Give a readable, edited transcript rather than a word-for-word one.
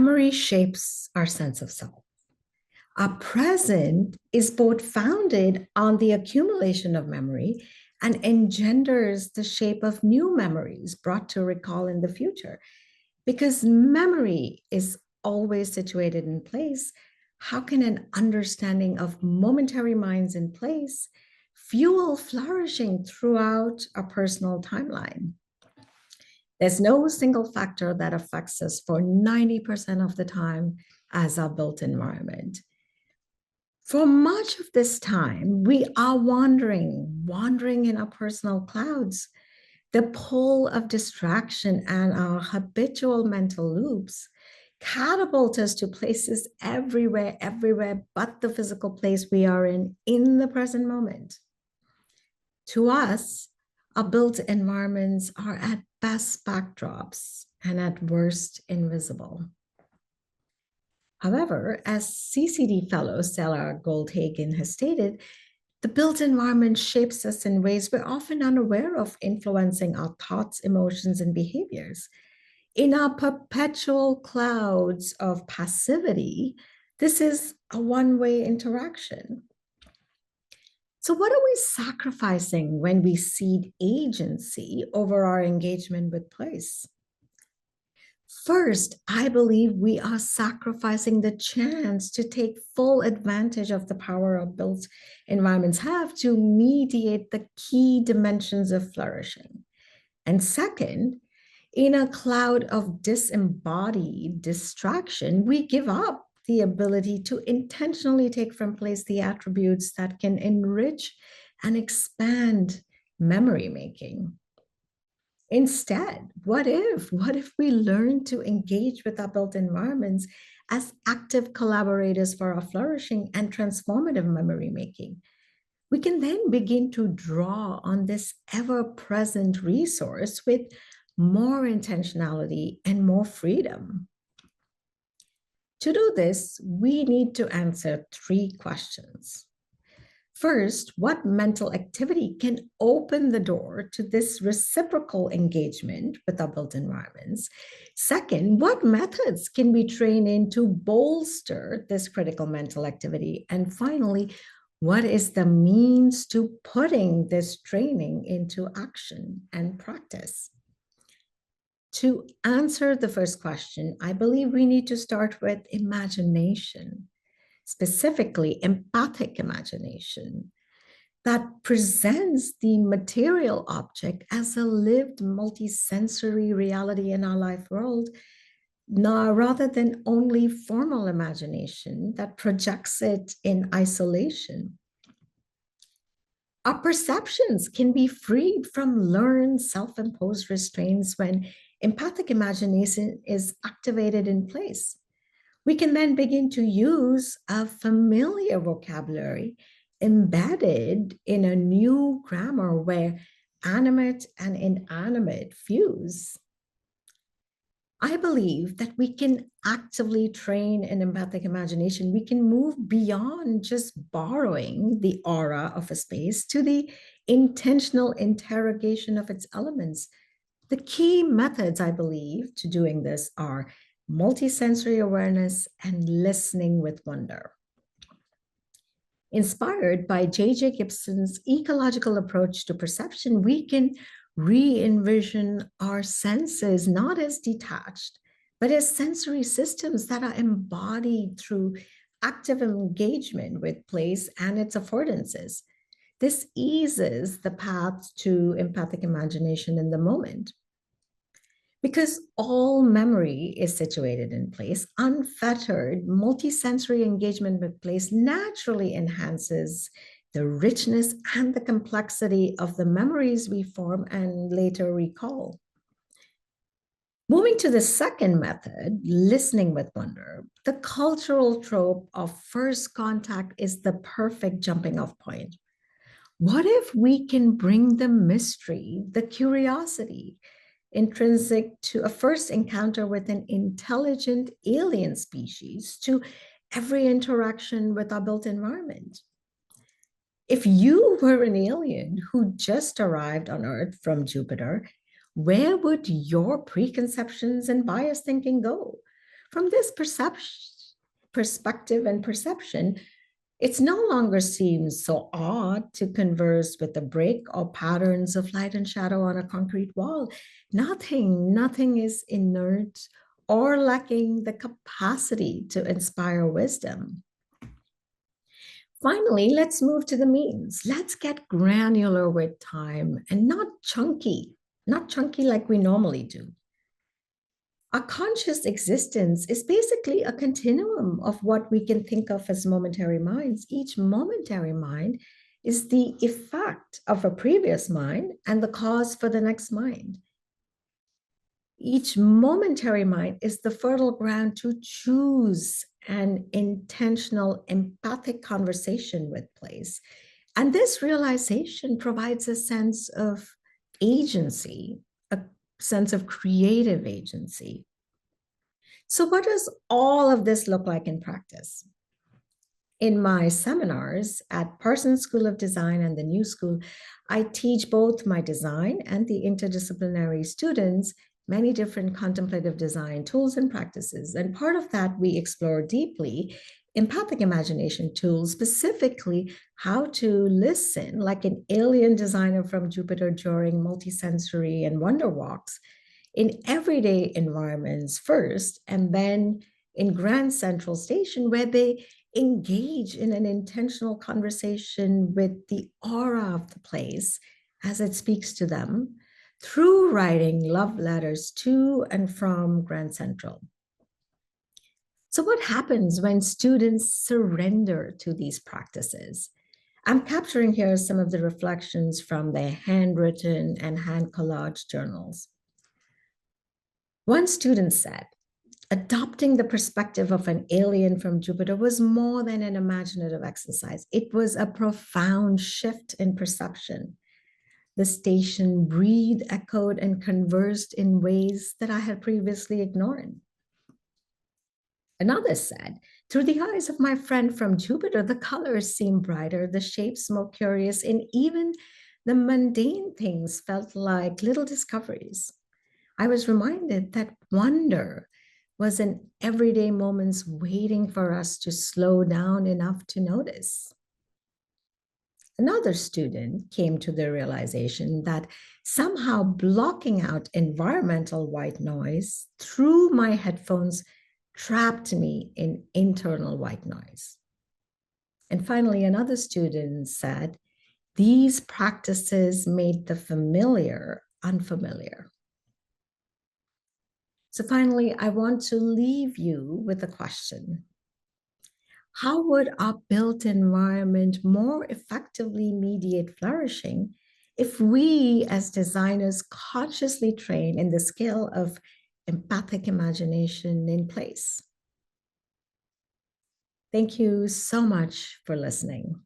Memory shapes our sense of self. Our present is both founded on the accumulation of memory and engenders the shape of new memories brought to recall in the future. Because memory is always situated in place, how can an understanding of momentary minds in place fuel flourishing throughout a personal timeline? There's no single factor that affects us for 90% of the time as our built environment. For much of this time, we are wandering in our personal clouds. The pull of distraction and our habitual mental loops catapult us to places everywhere but the physical place we are in the present moment. To us, our built environments are at best backdrops and at worst invisible. However, as CCD fellow Stella Goldhagen has stated, the built environment shapes us in ways we're often unaware of, influencing our thoughts, emotions, and behaviors. In our perpetual clouds of passivity, this is a one-way interaction. So, what are we sacrificing when we cede agency over our engagement with place? First, I believe we are sacrificing the chance to take full advantage of the power our built environments have to mediate the key dimensions of flourishing. And second, in a cloud of disembodied distraction, we give up the ability to intentionally take from place the attributes that can enrich and expand memory making. Instead, what if we learn to engage with our built environments as active collaborators for our flourishing and transformative memory making? We can then begin to draw on this ever-present resource with more intentionality and more freedom. To do this, we need to answer 3 questions. First, what mental activity can open the door to this reciprocal engagement with our built environments? Second, what methods can we train in to bolster this critical mental activity? And finally, what is the means to putting this training into action and practice? To answer the first question, I believe we need to start with imagination, specifically empathic imagination, that presents the material object as a lived multisensory reality in our life world, rather than only formal imagination that projects it in isolation. Our perceptions can be freed from learned self-imposed restraints when empathic imagination is activated in place. We can then begin to use a familiar vocabulary embedded in a new grammar where animate and inanimate fuse. I believe that we can actively train an empathic imagination. We can move beyond just borrowing the aura of a space to the intentional interrogation of its elements. The key methods, I believe, to doing this are multisensory awareness and listening with wonder. Inspired by J.J. Gibson's ecological approach to perception, we can re-envision our senses not as detached, but as sensory systems that are embodied through active engagement with place and its affordances. This eases the path to empathic imagination in the moment. Because all memory is situated in place, unfettered multisensory engagement with place naturally enhances the richness and the complexity of the memories we form and later recall. Moving to the second method, listening with wonder, the cultural trope of first contact is the perfect jumping off point. What if we can bring the mystery, the curiosity, intrinsic to a first encounter with an intelligent alien species to every interaction with our built environment? If you were an alien who just arrived on Earth from Jupiter, where would your preconceptions and bias thinking go? From this perspective and perception, it no longer seems so odd to converse with the break or patterns of light and shadow on a concrete wall. Nothing is inert or lacking the capacity to inspire wisdom. Finally, let's move to the means. Let's get granular with time and not chunky like we normally do. Our conscious existence is basically a continuum of what we can think of as momentary minds. Each momentary mind is the effect of a previous mind and the cause for the next mind. Each momentary mind is the fertile ground to choose an intentional, empathic conversation with place. And this realization provides a sense of agency, a sense of creative agency. So, what does all of this look like in practice? In my seminars at Parsons School of Design and the New School, I teach both my design and the interdisciplinary students many different contemplative design tools and practices. And part of that, we explore deeply empathic imagination tools, specifically how to listen like an alien designer from Jupiter during multisensory and wonder walks in everyday environments first, and then in Grand Central Station, where they engage in an intentional conversation with the aura of the place as it speaks to them through writing love letters to and from Grand Central. So, what happens when students surrender to these practices? I'm capturing here some of the reflections from their handwritten and hand collaged journals. One student said, adopting the perspective of an alien from Jupiter was more than an imaginative exercise. It was a profound shift in perception. The station breathed, echoed, and conversed in ways that I had previously ignored. Another said, through the eyes of my friend from Jupiter, the colors seemed brighter, the shapes more curious, and even the mundane things felt like little discoveries. I was reminded that wonder was in everyday moments waiting for us to slow down enough to notice. Another student came to the realization that somehow blocking out environmental white noise through my headphones trapped me in internal white noise. And finally, another student said, these practices made the familiar unfamiliar. So finally, I want to leave you with a question. How would our built environment more effectively mediate flourishing if we as designers consciously train in the skill of empathic imagination in place? Thank you so much for listening.